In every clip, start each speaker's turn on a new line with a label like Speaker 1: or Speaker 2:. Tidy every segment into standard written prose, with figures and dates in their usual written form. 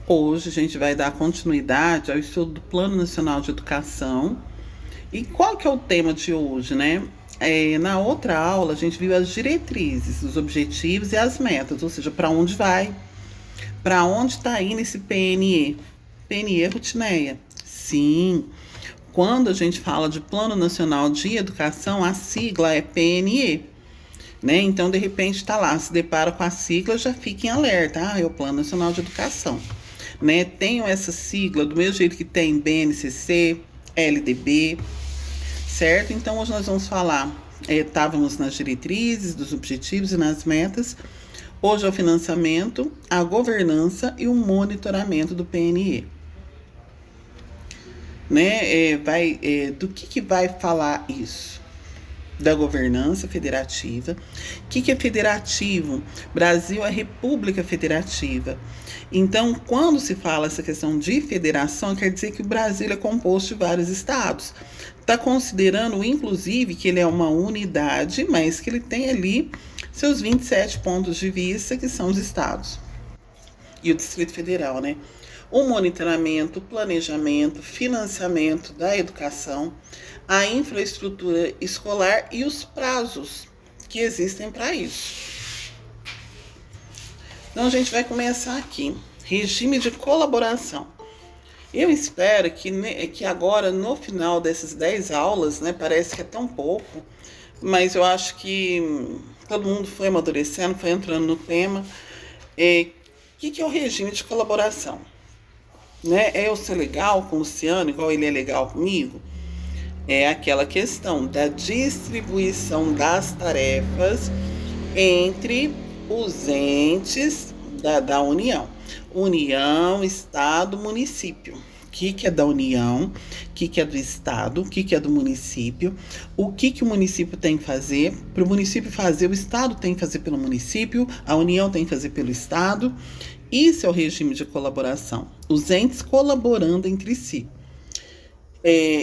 Speaker 1: Hoje a gente vai dar continuidade ao estudo do Plano Nacional de Educação. E qual que é o tema de hoje, né? Na outra aula a gente viu as diretrizes, os objetivos e as metas, ou seja, para onde vai, para onde está indo esse PNE. PNE, Rutineia? Sim. Quando a gente fala de Plano Nacional de Educação, a sigla é PNE. Né? Então, de repente, está lá, se depara com a sigla, já fica em alerta. É o Plano Nacional de Educação. Né? Tenho essa sigla do mesmo jeito que tem BNCC, LDB, certo? Então, hoje nós vamos falar, estávamos nas diretrizes, dos objetivos e nas metas. Hoje é o financiamento, a governança e o monitoramento do PNE. Né? Do que vai falar isso? Da governança federativa. O que é federativo? Brasil é república federativa. Então, quando se fala essa questão de federação, quer dizer que o Brasil é composto de vários estados. Está considerando, inclusive, que ele é uma unidade, mas que ele tem ali seus 27 pontos de vista, que são os estados. E o Distrito Federal, né? O monitoramento, o planejamento, financiamento da educação, a infraestrutura escolar e os prazos que existem para isso. Então, a gente vai começar aqui. Regime de colaboração. Eu espero que agora, no final dessas 10 aulas, né, parece que é tão pouco, mas eu acho que todo mundo foi amadurecendo, foi entrando no tema. O que é o regime de colaboração? Né? É eu ser legal com o Luciano, igual ele é legal comigo? É aquela questão da distribuição das tarefas entre os entes da União. União, Estado, município. O que é da União, o que é do Estado, o que é do município, o que o município tem que fazer. Para o município fazer, o Estado tem que fazer pelo município, a União tem que fazer pelo Estado. Isso é o regime de colaboração, os entes colaborando entre si.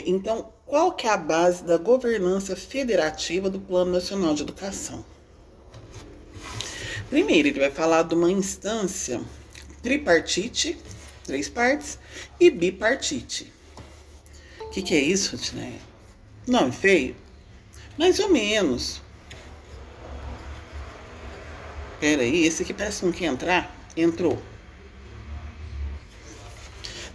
Speaker 1: Então, qual que é a base da governança federativa do Plano Nacional de Educação? Primeiro, ele vai falar de uma instância tripartite, 3 partes, e bipartite. O que é isso, Tineia? Nome feio? Mais ou menos. Peraí, esse aqui parece que não quer entrar. Entrou.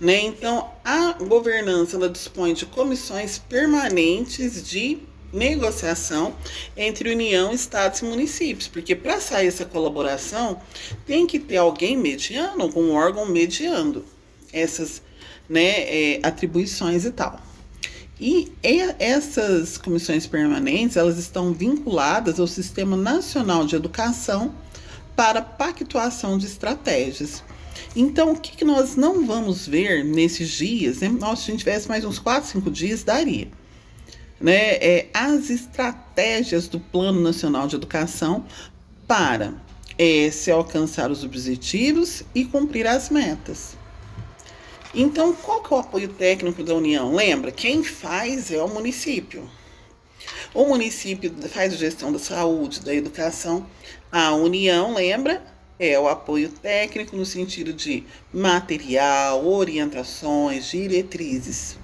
Speaker 1: Né? Então, a governança ela dispõe de comissões permanentes de negociação entre União, Estados e municípios, porque para sair essa colaboração tem que ter alguém mediando, algum órgão mediando essas, né, atribuições e tal. E essas comissões permanentes elas estão vinculadas ao Sistema Nacional de Educação para pactuação de estratégias. Então, o que nós não vamos ver nesses dias, né? Nossa, se a gente tivesse mais uns 4, 5 dias, daria. Né? As estratégias do Plano Nacional de Educação para se alcançar os objetivos e cumprir as metas. Então, qual que é o apoio técnico da União? Lembra, quem faz é o município. O município faz a gestão da saúde, da educação. A União, lembra, é o apoio técnico no sentido de material, orientações, diretrizes.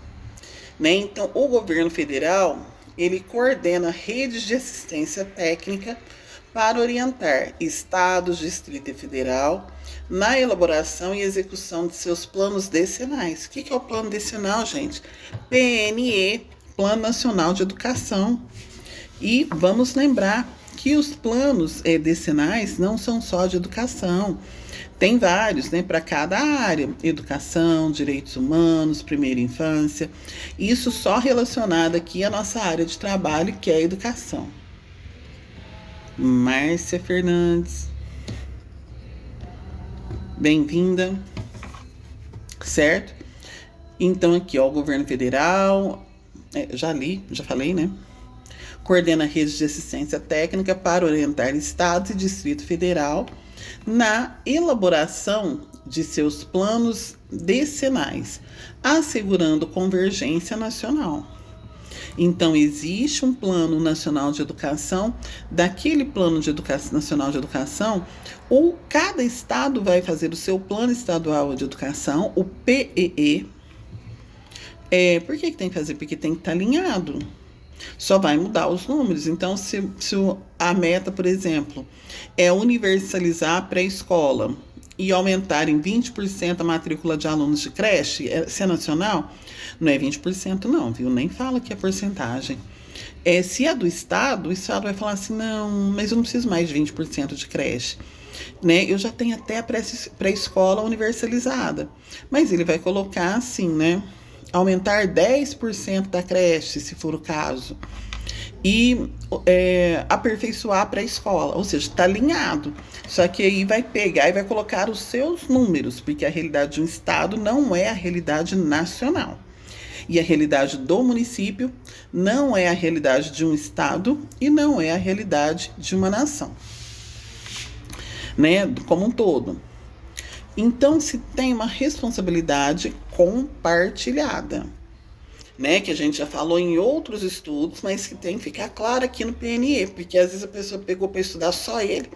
Speaker 1: Né? Então, o governo federal, ele coordena redes de assistência técnica para orientar estados, distrito e federal na elaboração e execução de seus planos decenais. O que é o plano decenal, gente? PNE, Plano Nacional de Educação. E vamos lembrar que os planos decenais não são só de educação. Tem vários, né, para cada área. Educação, direitos humanos, primeira infância. Isso só relacionado aqui à nossa área de trabalho, que é a educação. Márcia Fernandes. Bem-vinda. Certo? Então, aqui, ó, o governo federal. Já falei, né? Coordena redes de assistência técnica para orientar estados e Distrito Federal na elaboração de seus planos decenais, assegurando convergência nacional. Então, existe um plano nacional de educação. Daquele plano de nacional de educação, cada estado vai fazer o seu plano estadual de educação, o PEE. Por que tem que fazer? Porque tem que estar alinhado. Só vai mudar os números. Então, se a meta, por exemplo, é universalizar a pré-escola e aumentar em 20% a matrícula de alunos de creche, se é nacional, não é 20% não, viu? Nem fala que é porcentagem. Se é do Estado, o Estado vai falar assim, não, mas eu não preciso mais de 20% de creche. Né? Eu já tenho até a pré-escola universalizada. Mas ele vai colocar assim, né? Aumentar 10% da creche, se for o caso. E aperfeiçoar para a escola, ou seja, está alinhado. Só que aí vai pegar e vai colocar os seus números, porque a realidade de um estado não é a realidade nacional. E a realidade do município não é a realidade de um estado e não é a realidade de uma nação, né, como um todo. Então, se tem uma responsabilidade compartilhada, né, que a gente já falou em outros estudos, mas que tem que ficar claro aqui no PNE, porque às vezes a pessoa pegou para estudar só ele,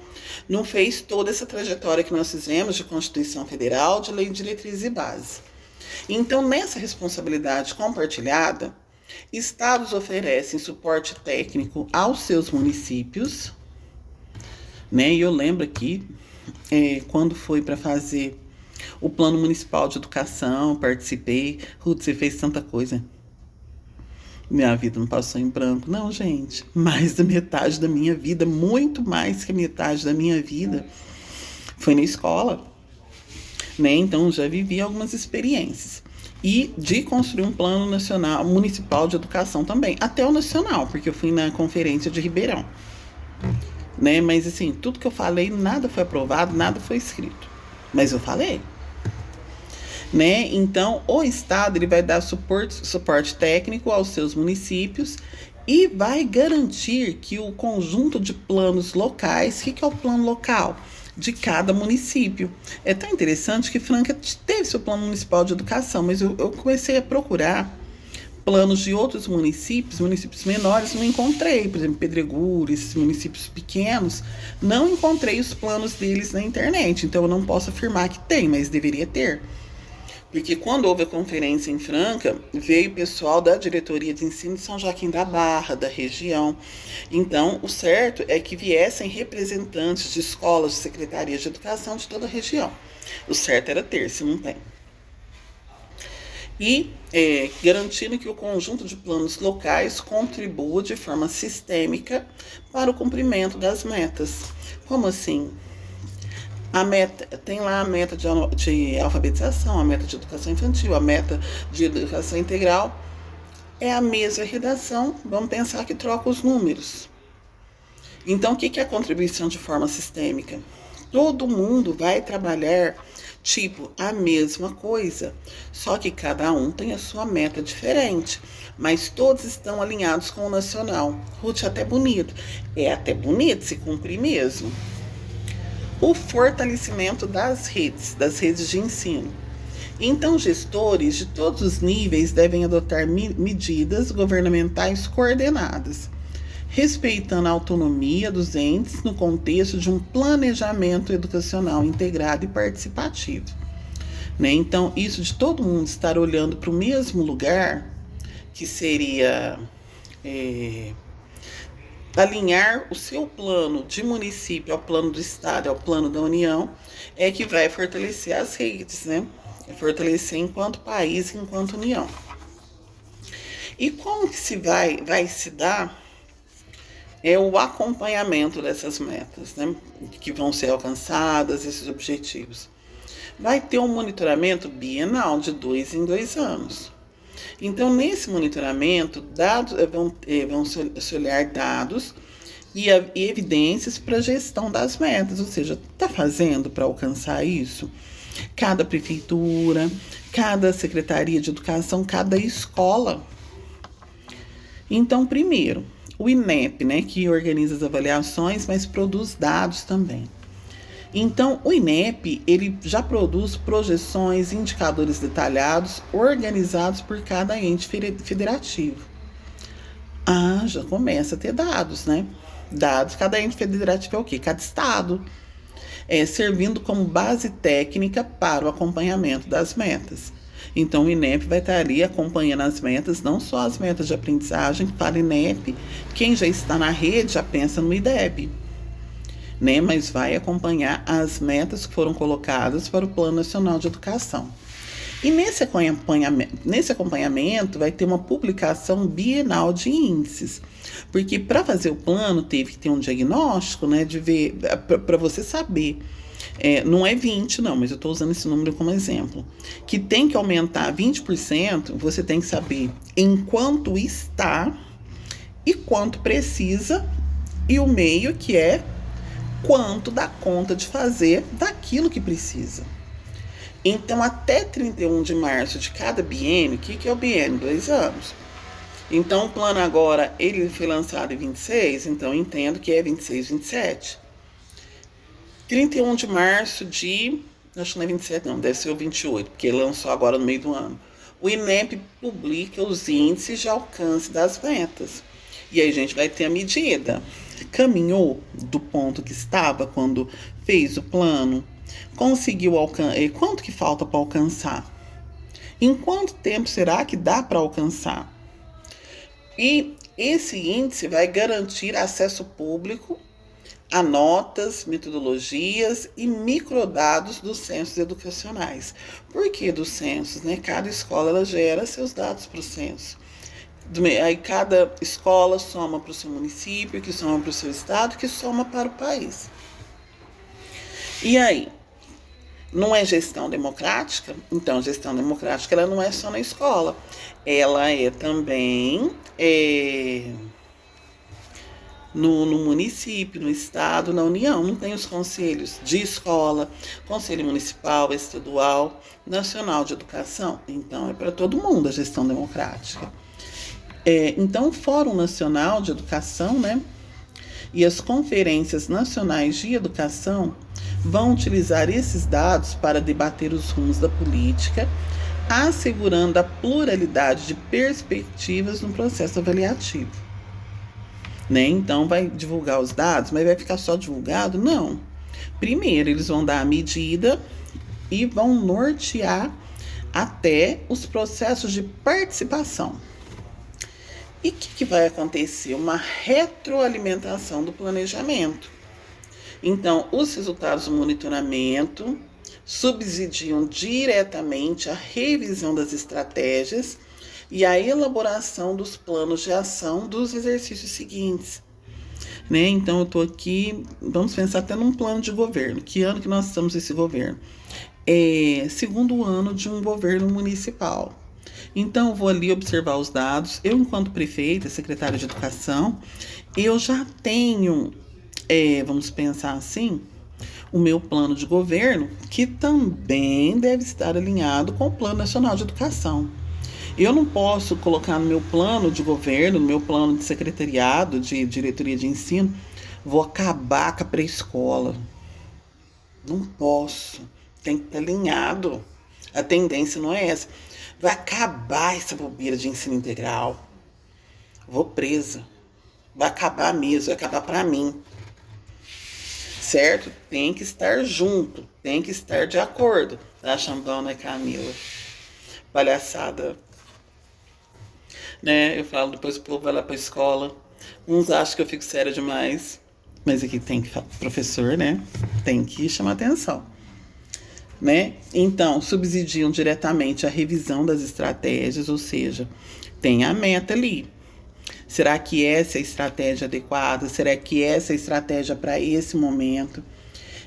Speaker 1: não fez toda essa trajetória que nós fizemos de Constituição Federal, de Lei de Diretrizes e Bases. Então, nessa responsabilidade compartilhada, estados oferecem suporte técnico aos seus municípios, né? E eu lembro aqui, quando foi para fazer o Plano Municipal de Educação, participei. Ruth, você fez tanta coisa. Minha vida não passou em branco. Não, gente, mais da metade da minha vida, muito mais que a metade da minha vida, foi na escola. Né? Então, já vivi algumas experiências. E de construir um plano nacional, municipal de educação também. Até o nacional, porque eu fui na conferência de Ribeirão. Né? Mas, assim, tudo que eu falei, nada foi aprovado, nada foi escrito. Mas eu falei. Né? Então, o Estado ele vai dar suporte técnico aos seus municípios e vai garantir que o conjunto de planos locais, o que é o plano local? De cada município. É tão interessante que Franca teve seu plano municipal de educação, mas eu comecei a procurar planos de outros municípios menores, não encontrei. Por exemplo, Pedregulho, esses municípios pequenos, não encontrei os planos deles na internet. Então, eu não posso afirmar que tem, mas deveria ter. Porque quando houve a conferência em Franca, veio o pessoal da diretoria de ensino de São Joaquim da Barra, da região. Então, o certo é que viessem representantes de escolas, de secretarias de educação de toda a região. O certo era ter, se não tem. E garantindo que o conjunto de planos locais contribua de forma sistêmica para o cumprimento das metas. Como assim? A meta, tem lá a meta de alfabetização, a meta de educação infantil, a meta de educação integral. É a mesma redação, vamos pensar que troca os números. Então, o que é a contribuição de forma sistêmica? Todo mundo vai trabalhar, a mesma coisa, só que cada um tem a sua meta diferente, mas todos estão alinhados com o nacional. Ruth, até bonito. É até bonito se cumprir mesmo. O fortalecimento das redes de ensino. Então, gestores de todos os níveis devem adotar medidas governamentais coordenadas, respeitando a autonomia dos entes no contexto de um planejamento educacional integrado e participativo. Né? Então, isso de todo mundo estar olhando para o mesmo lugar, que seria alinhar o seu plano de município ao plano do estado, ao plano da União, é que vai fortalecer as redes, né? Fortalecer enquanto país, enquanto União. E como que vai se dar o acompanhamento dessas metas, né? Que vão ser alcançadas, esses objetivos? Vai ter um monitoramento bienal de 2 em 2 anos. Então, nesse monitoramento, vão se olhar dados e evidências para a gestão das metas, ou seja, está fazendo para alcançar isso? Cada prefeitura, cada secretaria de educação, cada escola. Então, primeiro, o INEP, né, que organiza as avaliações, mas produz dados também. Então, o INEP, ele já produz projeções, indicadores detalhados, organizados por cada ente federativo. Ah, já começa a ter dados, né? Dados, cada ente federativo é o quê? Cada estado. Servindo como base técnica para o acompanhamento das metas. Então, o INEP vai estar ali acompanhando as metas, não só as metas de aprendizagem, para o INEP, quem já está na rede já pensa no IDEB, né? Mas vai acompanhar as metas que foram colocadas para o Plano Nacional de Educação. E nesse acompanhamento vai ter uma publicação bienal de índices, porque para fazer o plano teve que ter um diagnóstico, né, de ver, para você saber, não é 20 não, mas eu estou usando esse número como exemplo, que tem que aumentar 20%, você tem que saber em quanto está e quanto precisa, e o meio que é quanto dá conta de fazer daquilo que precisa. Então, até 31 de março de cada biênio, o que é o biênio? 2 anos. Então, o plano agora, ele foi lançado em 26, então eu entendo que é 26, 27. 31 de março de... acho que não é 27 não, deve ser o 28, porque ele lançou agora no meio do ano. O INEP publica os índices de alcance das metas. E aí a gente vai ter a medida. Caminhou do ponto que estava quando fez o plano? Conseguiu alcançar? Quanto que falta para alcançar? Em quanto tempo será que dá para alcançar? E esse índice vai garantir acesso público a notas, metodologias e microdados dos censos educacionais. Por que dos censos? Né? Cada escola ela gera seus dados para o censo. Aí cada escola soma para o seu município, que soma para o seu estado, que soma para o país. E aí, não é gestão democrática? Então, gestão democrática ela não é só na escola, ela é também no município, no estado, na União. Não tem os conselhos de escola, conselho municipal, estadual, nacional de educação. Então, é para todo mundo a gestão democrática. Então, o Fórum Nacional de Educação, né, e as conferências nacionais de educação vão utilizar esses dados para debater os rumos da política, assegurando a pluralidade de perspectivas no processo avaliativo. Né? Então, vai divulgar os dados, mas vai ficar só divulgado? Não. Primeiro, eles vão dar a medida e vão nortear até os processos de participação. E o que vai acontecer? Uma retroalimentação do planejamento. Então, os resultados do monitoramento subsidiam diretamente a revisão das estratégias e a elaboração dos planos de ação dos exercícios seguintes. Né? Então, eu estou aqui, vamos pensar até num plano de governo. Que ano que nós estamos nesse governo? Segundo ano de um governo municipal. Então, eu vou ali observar os dados. Eu, enquanto prefeita, secretária de educação, eu já tenho, vamos pensar assim, o meu plano de governo, que também deve estar alinhado com o Plano Nacional de Educação. Eu não posso colocar no meu plano de governo, no meu plano de secretariado, de diretoria de ensino, vou acabar com a pré-escola. Não posso. Tem que estar alinhado. A tendência não é essa. Vai acabar essa bobeira de ensino integral. Vou presa. Vai acabar mesmo, vai acabar para mim. Certo? Tem que estar junto, tem que estar de acordo. Tá, Xandão, né, Camila? Palhaçada. Né? Eu falo, depois o povo vai lá pra escola. Uns acham que eu fico séria demais. Mas aqui tem que, professor, né? Tem que chamar atenção. Né? Então, subsidiam diretamente a revisão das estratégias, ou seja, tem a meta ali. Será que essa é a estratégia adequada? Será que essa é a estratégia para esse momento?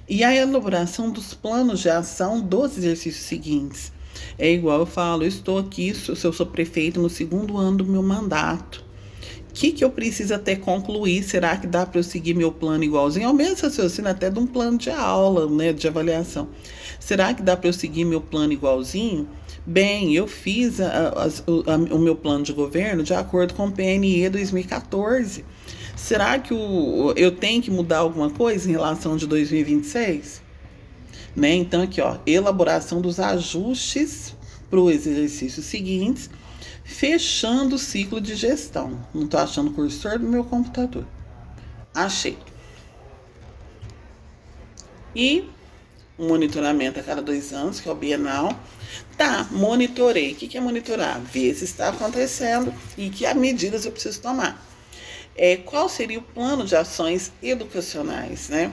Speaker 1: E a elaboração dos planos de ação dos exercícios seguintes. É igual eu falo, eu estou aqui, se eu sou prefeito no 2º ano do meu mandato. O que eu preciso até concluir? Será que dá para eu seguir meu plano igualzinho? Ao menos raciocínio até de um plano de aula, né, de avaliação. Será que dá para eu seguir meu plano igualzinho? Bem, eu fiz o meu plano de governo de acordo com o PNE 2014. Será que eu tenho que mudar alguma coisa em relação de 2026? Né? Então, aqui, ó, elaboração dos ajustes para os exercícios seguintes, Fechando o ciclo de gestão. Não estou achando o cursor do meu computador. Achei. E um monitoramento a cada 2 anos, que é o bienal. Tá, monitorei. O que é monitorar? Ver se está acontecendo e que medidas eu preciso tomar. Qual seria o plano de ações educacionais, né?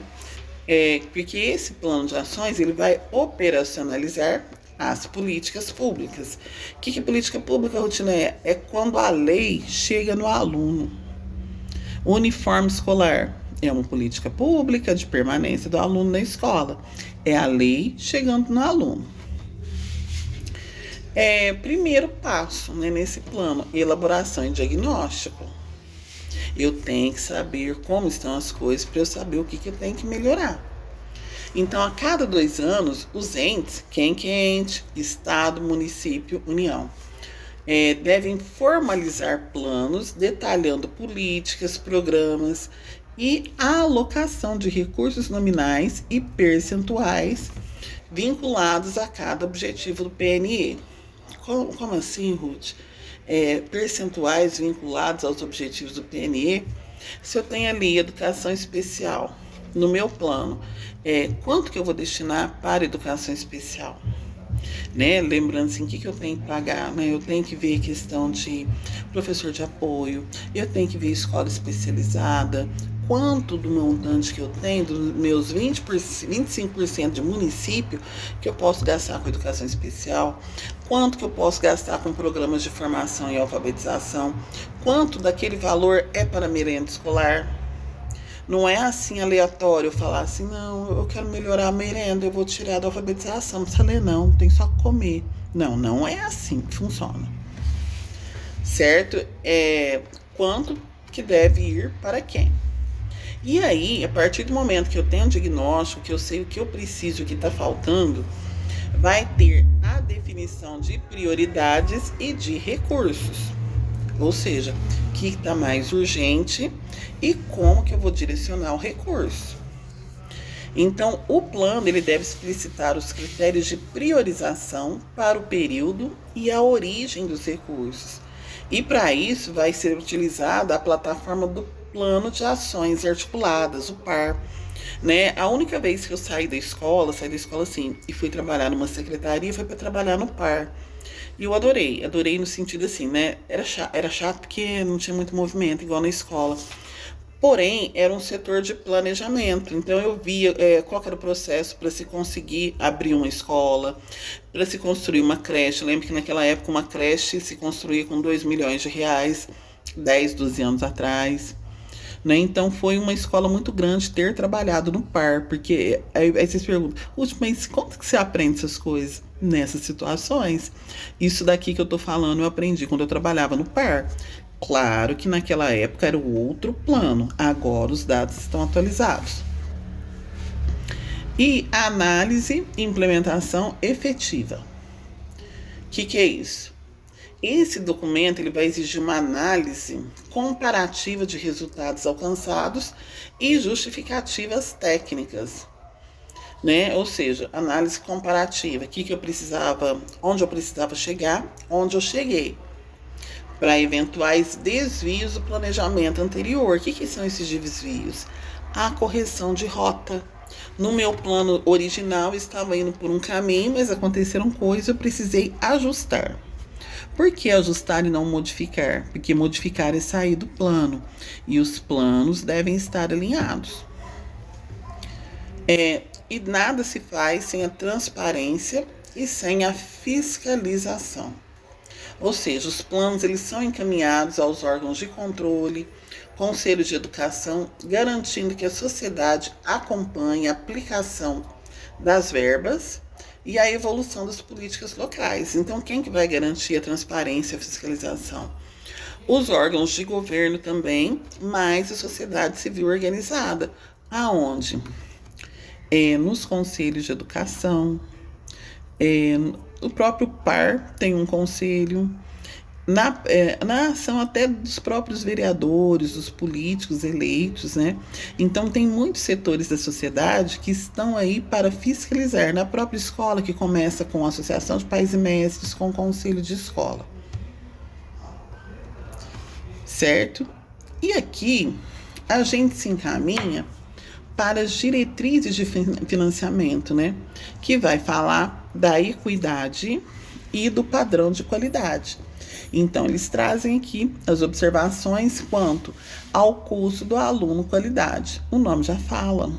Speaker 1: Porque esse plano de ações ele vai operacionalizar as políticas públicas. O que é política pública, Rotina? É quando a lei chega no aluno. O uniforme escolar é uma política pública de permanência do aluno na escola. É a lei chegando no aluno. Primeiro passo, né, nesse plano, elaboração e diagnóstico. Eu tenho que saber como estão as coisas para eu saber o que eu tenho que melhorar. Então, a cada 2 anos, os entes, quem que é ente? Estado, município, União, devem formalizar planos detalhando políticas, programas e a alocação de recursos nominais e percentuais vinculados a cada objetivo do PNE. Como assim, Ruth? Percentuais vinculados aos objetivos do PNE. Se eu tenho ali educação especial no meu plano, quanto que eu vou destinar para educação especial? Né? Lembrando assim, o que eu tenho que pagar, né? Eu tenho que ver questão de professor de apoio, eu tenho que ver escola especializada, quanto do montante que eu tenho, dos meus 25% de município que eu posso gastar com educação especial, quanto que eu posso gastar com programas de formação e alfabetização, quanto daquele valor é para merenda escolar. Não é assim aleatório falar assim, não, eu quero melhorar a merenda, eu vou tirar da alfabetização, não precisa ler não, tem só comer. Não, não é assim que funciona. Certo? Quanto que deve ir para quem? E aí, a partir do momento que eu tenho um diagnóstico, que eu sei o que eu preciso, o que está faltando, vai ter a definição de prioridades e de recursos. Ou seja, o que está mais urgente e como que eu vou direcionar o recurso. Então, o plano ele deve explicitar os critérios de priorização para o período e a origem dos recursos. E para isso vai ser utilizada a plataforma do Plano de Ações Articuladas, o PAR. Né? A única vez que eu saí da escola assim, e fui trabalhar numa secretaria, foi para trabalhar no PAR. E eu adorei no sentido assim, né? Era chato porque não tinha muito movimento, igual na escola. Porém, era um setor de planejamento. Então, eu via qual era o processo para se conseguir abrir uma escola, para se construir uma creche. Eu lembro que naquela época uma creche se construía com 2 milhões de reais, 10, 12 anos atrás. Né? Então, foi uma escola muito grande ter trabalhado no PAR. Porque aí vocês perguntam, mas como que você aprende essas coisas? Nessas situações. Isso daqui que eu tô falando, eu aprendi quando eu trabalhava no PAR. Claro que naquela época era o outro plano, agora os dados estão atualizados. E análise e implementação efetiva. O que é isso? Esse documento ele vai exigir uma análise comparativa de resultados alcançados e justificativas técnicas. Né? Ou seja, análise comparativa, que eu precisava, onde eu precisava chegar, onde eu cheguei, para eventuais desvios do planejamento anterior. O que são esses desvios? A correção de rota. No meu plano original estava indo por um caminho, mas aconteceram coisas, eu precisei ajustar. Por que ajustar e não modificar? Porque modificar é sair do plano, e os planos devem estar alinhados. E nada se faz sem a transparência e sem a fiscalização. Ou seja, os planos eles são encaminhados aos órgãos de controle, conselhos de educação, garantindo que a sociedade acompanhe a aplicação das verbas e a evolução das políticas locais. Então, quem que vai garantir a transparência e a fiscalização? Os órgãos de governo também, mas a sociedade civil organizada. Aonde? Nos conselhos de educação, o próprio PAR tem um conselho, na ação até dos próprios vereadores, dos políticos eleitos, né? Então tem muitos setores da sociedade que estão aí para fiscalizar, na própria escola, que começa com a Associação de Pais e Mestres, com o Conselho de Escola. certo? E aqui a gente se encaminha para as diretrizes de financiamento, né? Que vai falar da equidade e do padrão de qualidade. Então, eles trazem aqui as observações quanto ao custo do aluno qualidade. O nome já fala.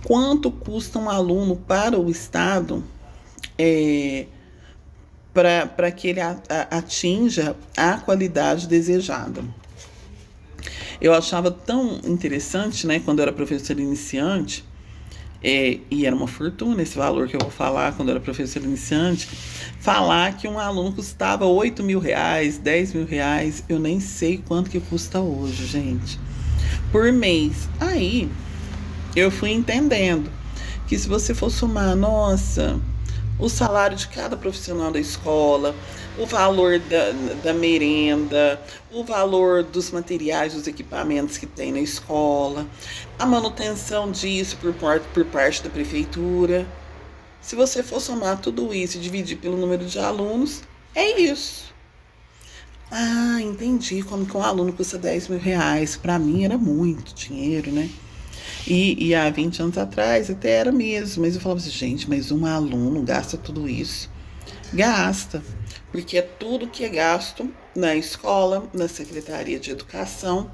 Speaker 1: Quanto custa um aluno para o Estado para que ele atinja a qualidade desejada? Eu achava tão interessante, né, quando eu era professora iniciante, e era uma fortuna esse valor que eu vou falar quando eu era professora iniciante, falar que um aluno custava 8 mil reais, 10 mil reais, eu nem sei quanto que custa hoje, gente, por mês. Aí eu fui entendendo que se você for somar, nossa, o salário de cada profissional da escola, o valor da merenda, o valor dos materiais, dos equipamentos que tem na escola, a manutenção disso por parte da prefeitura. Se você for somar tudo isso e dividir pelo número de alunos, é isso. Ah, entendi como que um aluno custa 10 mil reais. Para mim era muito dinheiro, né? E há 20 anos atrás até era mesmo, mas eu falava assim, gente, mas um aluno gasta tudo isso? Gasta, porque é tudo que é gasto na escola, na Secretaria de Educação,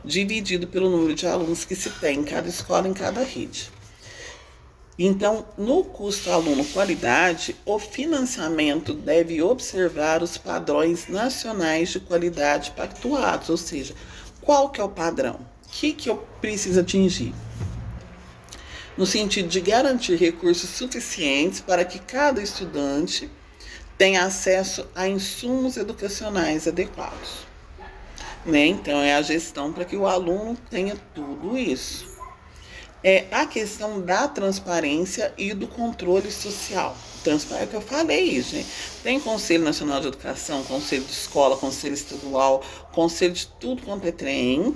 Speaker 1: dividido pelo número de alunos que se tem em cada escola, em cada rede. Então, no custo aluno qualidade, o financiamento deve observar os padrões nacionais de qualidade pactuados, ou seja, qual que é o padrão? O que eu preciso atingir? No sentido de garantir recursos suficientes para que cada estudante tenha acesso a insumos educacionais adequados. Né? Então, é a gestão para que o aluno tenha tudo isso. É a questão da transparência e do controle social. Transparência, que eu falei isso, gente. Tem Conselho Nacional de Educação, Conselho de Escola, Conselho Estadual, Conselho de tudo quanto é trem.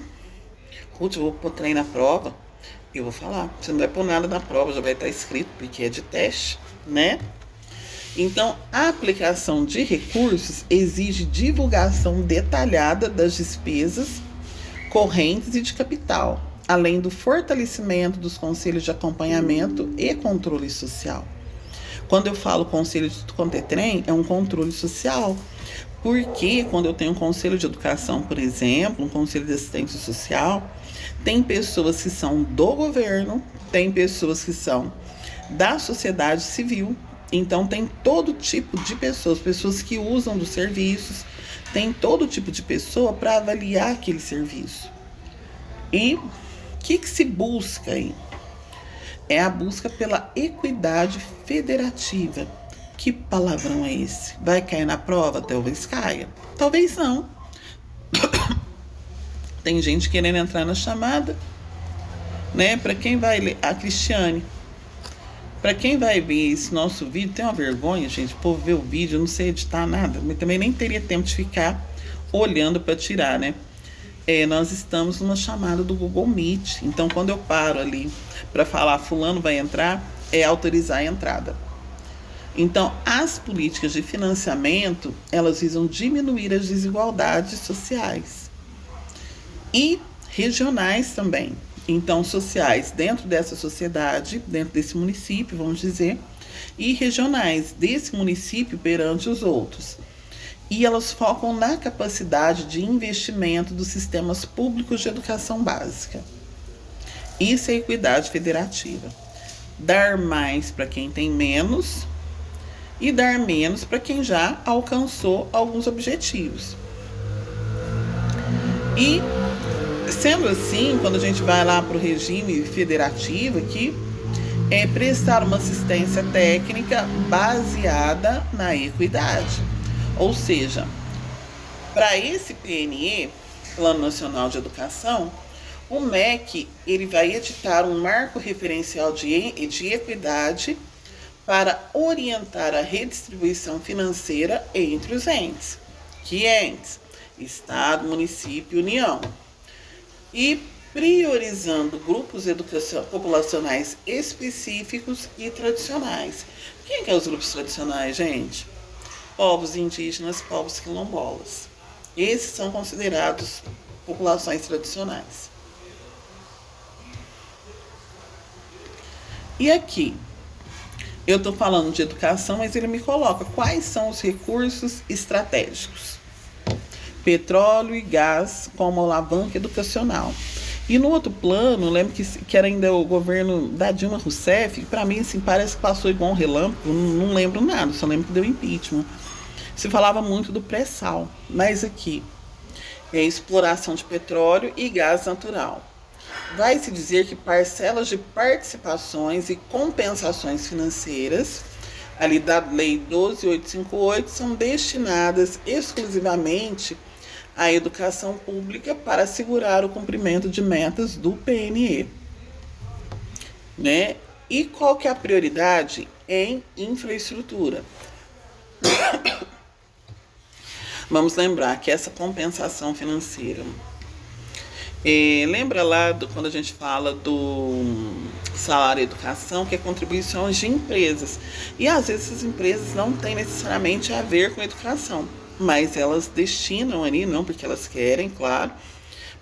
Speaker 1: Ruth, eu vou pôr trem na prova? Eu vou falar. Você não vai pôr nada na prova, já vai estar escrito, porque é de teste, né? Então, a aplicação de recursos exige divulgação detalhada das despesas correntes e de capital, além do fortalecimento dos conselhos de acompanhamento e controle social. Quando eu falo conselho de tudo quanto é trem, é um controle social. Porque quando eu tenho um conselho de educação, por exemplo, um conselho de assistência social, tem pessoas que são do governo, tem pessoas que são da sociedade civil. Então, tem todo tipo de pessoas, pessoas que usam dos serviços, tem todo tipo de pessoa para avaliar aquele serviço. E o que se busca aí? É a busca pela equidade federativa. Que palavrão é esse? Vai cair na prova? Talvez caia. Talvez não. Tem gente querendo entrar na chamada, né? Para quem vai ler? A Cristiane. Para quem vai ver esse nosso vídeo, tem uma vergonha, gente, o povo ver o vídeo, eu não sei editar nada, mas também nem teria tempo de ficar olhando para tirar, né? Nós estamos numa chamada do Google Meet, então quando eu paro ali para falar fulano vai entrar, é autorizar a entrada. Então, as políticas de financiamento, elas visam diminuir as desigualdades sociais e regionais também. Então, sociais dentro dessa sociedade, dentro desse município, vamos dizer, e regionais desse município perante os outros. E elas focam na capacidade de investimento dos sistemas públicos de educação básica. Isso é equidade federativa. Dar mais para quem tem menos e dar menos para quem já alcançou alguns objetivos. E, sendo assim, quando a gente vai lá para o regime federativo aqui, é prestar uma assistência técnica baseada na equidade. Ou seja, para esse PNE, Plano Nacional de Educação, o MEC ele vai editar um marco referencial de equidade para orientar a redistribuição financeira entre os entes. Que entes? Estado, município e União. E priorizando grupos populacionais específicos e tradicionais. Quem é os grupos tradicionais, gente? Povos indígenas, povos quilombolas. Esses são considerados populações tradicionais. E aqui, eu estou falando de educação, mas ele me coloca quais são os recursos estratégicos. Petróleo e gás como alavanca educacional. E no outro plano, lembro que era ainda o governo da Dilma Rousseff, que para mim assim, parece que passou igual um relâmpago, não lembro nada, só lembro que deu impeachment. Se falava muito do pré-sal, mas aqui é exploração de petróleo e gás natural. Vai-se dizer que parcelas de participações e compensações financeiras, ali da Lei 12.858, são destinadas exclusivamente à educação pública para assegurar o cumprimento de metas do PNE. Né? E qual que é a prioridade em infraestrutura? Vamos lembrar que essa compensação financeira, lembra lá quando a gente fala do salário e educação, que é contribuições de empresas. E às vezes essas empresas não têm necessariamente a ver com educação, mas elas destinam ali, não porque elas querem, claro,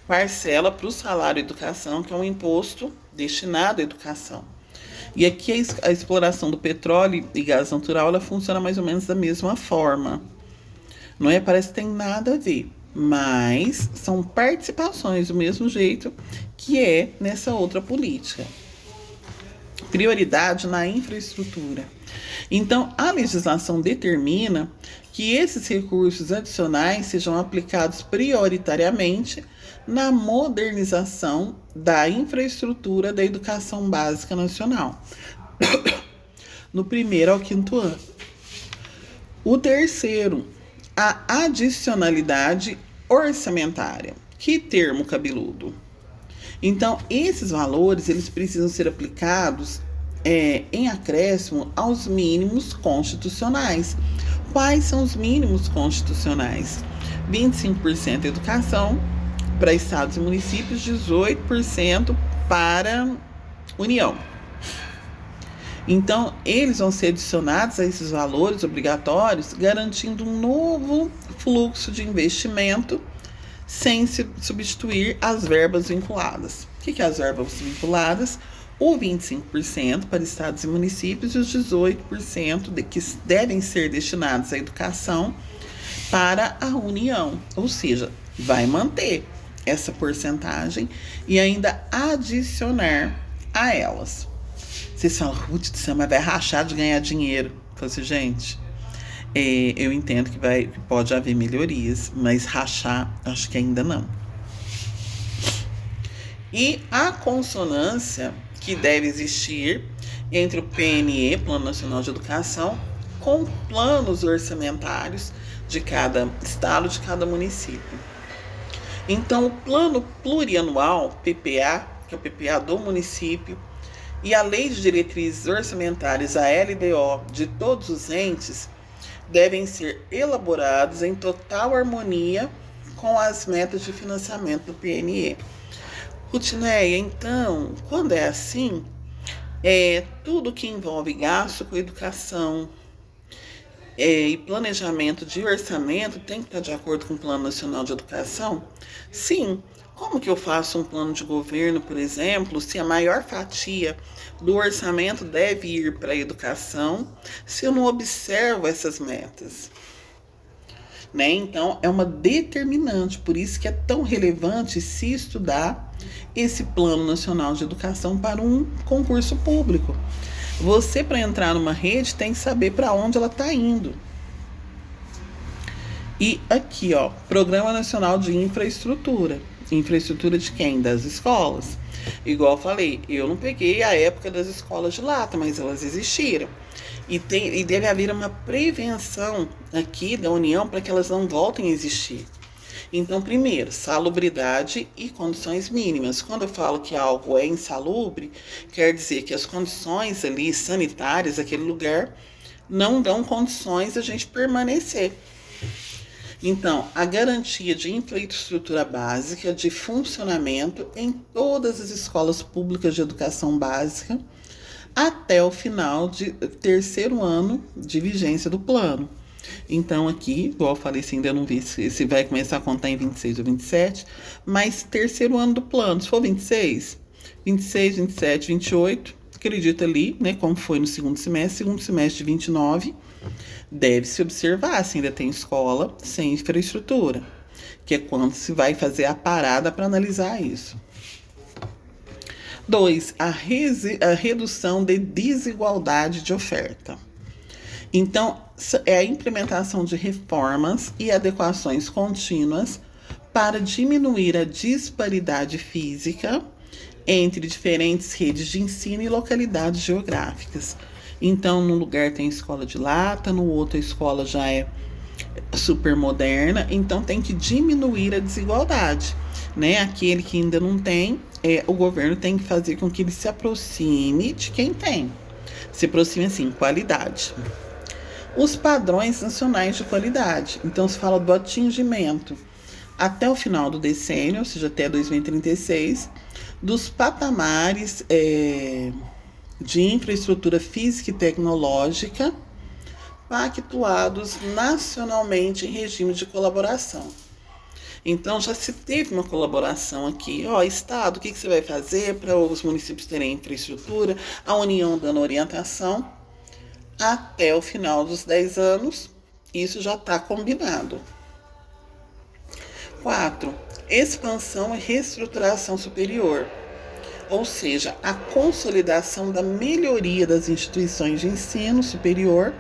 Speaker 1: parcela para o salário e educação, que é um imposto destinado à educação. E aqui a exploração do petróleo e gás natural, ela funciona mais ou menos da mesma forma. Não é? Parece que tem nada a ver, mas são participações do mesmo jeito que é nessa outra política. Prioridade na infraestrutura. Então, a legislação determina que esses recursos adicionais sejam aplicados prioritariamente na modernização da infraestrutura da educação básica nacional, no 1º ao 5º ano. O terceiro, a adicionalidade orçamentária. Que termo cabeludo! Então, esses valores eles precisam ser aplicados em acréscimo aos mínimos constitucionais. Quais são os mínimos constitucionais? 25% educação para estados e municípios, 18% para União. Então, eles vão ser adicionados a esses valores obrigatórios, garantindo um novo fluxo de investimento sem se substituir as verbas vinculadas. O que é as verbas vinculadas? O 25% para estados e municípios e os 18% que devem ser destinados à educação para a União. Ou seja, vai manter essa porcentagem e ainda adicionar a elas. Vocês falam, Ruth do céu, mas vai rachar de ganhar dinheiro. Eu falo assim, gente, eu entendo que pode haver melhorias, mas rachar, acho que ainda não. E a consonância que deve existir entre o PNE, Plano Nacional de Educação, com planos orçamentários de cada estado, de cada município. Então, o plano plurianual, PPA, que é o PPA do município, e a Lei de Diretrizes Orçamentárias, a LDO, de todos os entes, devem ser elaborados em total harmonia com as metas de financiamento do PNE. Rutineia, então, quando é assim, tudo que envolve gasto com educação e planejamento de orçamento tem que estar de acordo com o Plano Nacional de Educação? Sim. Como que eu faço um plano de governo, por exemplo, se a maior fatia do orçamento deve ir para a educação, se eu não observo essas metas? Né? Então, é uma determinante, por isso que é tão relevante se estudar esse Plano Nacional de Educação para um concurso público. Você, para entrar numa rede, tem que saber para onde ela está indo. E aqui, ó, Programa Nacional de Infraestrutura. Infraestrutura de quem? Das escolas. Igual eu falei, eu não peguei a época das escolas de lata, mas elas existiram. E deve haver uma prevenção aqui da União para que elas não voltem a existir. Então, primeiro, salubridade e condições mínimas. Quando eu falo que algo é insalubre, quer dizer que as condições ali sanitárias daquele lugar não dão condições a gente permanecer. Então, a garantia de infraestrutura básica de funcionamento em todas as escolas públicas de educação básica até o final do 3º ano de vigência do plano. Então, aqui, igual eu falei, assim, ainda não vi se vai começar a contar em 26 ou 27, mas terceiro ano do plano, se for 26, 26, 27, 28, acredito ali, né, como foi no segundo semestre de 29, deve-se observar se ainda tem escola sem infraestrutura, que é quando se vai fazer a parada para analisar isso. 2. A redução de desigualdade de oferta. Então, é a implementação de reformas e adequações contínuas para diminuir a disparidade física entre diferentes redes de ensino e localidades geográficas. Então, num lugar tem escola de lata, no outro a escola já é super moderna, então tem que diminuir a desigualdade, né? Aquele que ainda não tem, o governo tem que fazer com que ele se aproxime de quem tem. Se aproxime, assim, qualidade. Os padrões nacionais de qualidade. Então, se fala do atingimento até o final do decênio, ou seja, até 2036, dos patamares de infraestrutura física e tecnológica pactuados nacionalmente em regime de colaboração. Então, já se teve uma colaboração aqui. Estado, o que você vai fazer para os municípios terem infraestrutura? A União dando orientação. Até o final dos 10 anos, isso já está combinado. 4. Expansão e reestruturação superior. Ou seja, a consolidação da melhoria das instituições de ensino superior,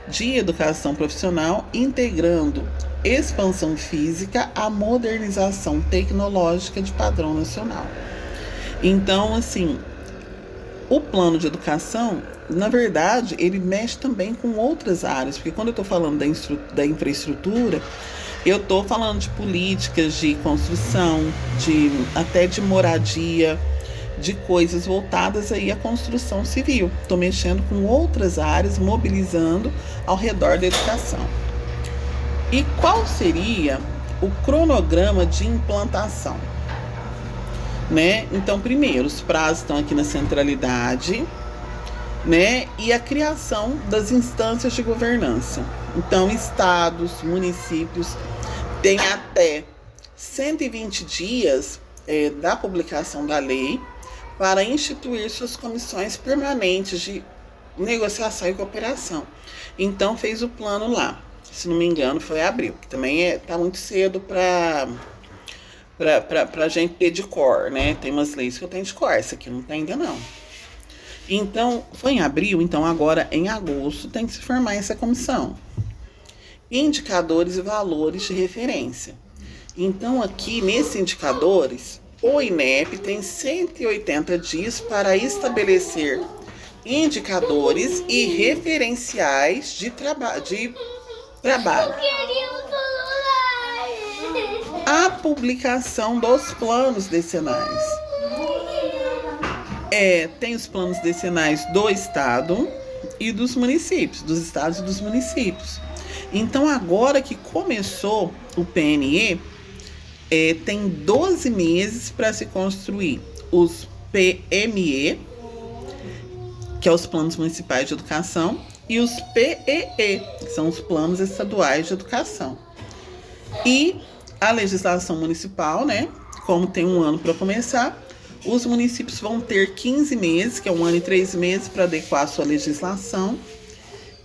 Speaker 1: de educação profissional, integrando expansão física à modernização tecnológica de padrão nacional. Então, assim, o plano de educação, na verdade, ele mexe também com outras áreas, porque quando eu estou falando da infraestrutura, eu estou falando de políticas de construção, até de moradia, de coisas voltadas aí à construção civil. Estou mexendo com outras áreas, mobilizando ao redor da educação. E qual seria o cronograma de implantação? Né? Então, primeiro, os prazos estão aqui na centralidade, né? E a criação das instâncias de governança. Então, estados, municípios têm até 120 dias da publicação da lei para instituir suas comissões permanentes de negociação e cooperação. Então, fez o plano lá. Se não me engano, foi abril, que também está muito cedo para a gente ter de cor, né? Tem umas leis que eu tenho de cor, essa aqui não tem ainda não. Então, foi em abril, então agora em agosto tem que se formar essa comissão. Indicadores e valores de referência. Então, aqui nesses indicadores, o INEP tem 180 dias para estabelecer indicadores e referenciais de trabalho. A publicação dos planos decenais. Tem os planos decenais do Estado e dos municípios, dos estados e dos municípios. Então, agora que começou o PNE, tem 12 meses para se construir os PME, que é os Planos Municipais de Educação, e os PEE, que são os Planos Estaduais de Educação. E a legislação municipal, né, como tem um ano para começar, os municípios vão ter 15 meses, que é 1 ano e 3 meses, para adequar a sua legislação.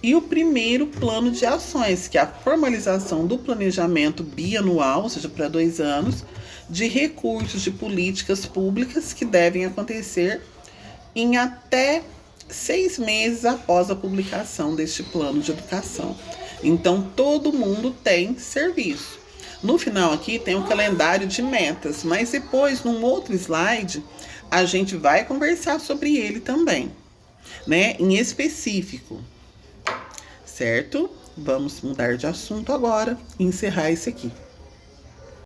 Speaker 1: E o primeiro plano de ações, que é a formalização do planejamento bianual, ou seja, para 2 anos, de recursos de políticas públicas que devem acontecer em até 6 meses após a publicação deste plano de educação. Então, todo mundo tem serviço. No final aqui tem um calendário de metas, mas depois, num outro slide, a gente vai conversar sobre ele também, né, em específico. Certo? Vamos mudar de assunto agora e encerrar esse aqui.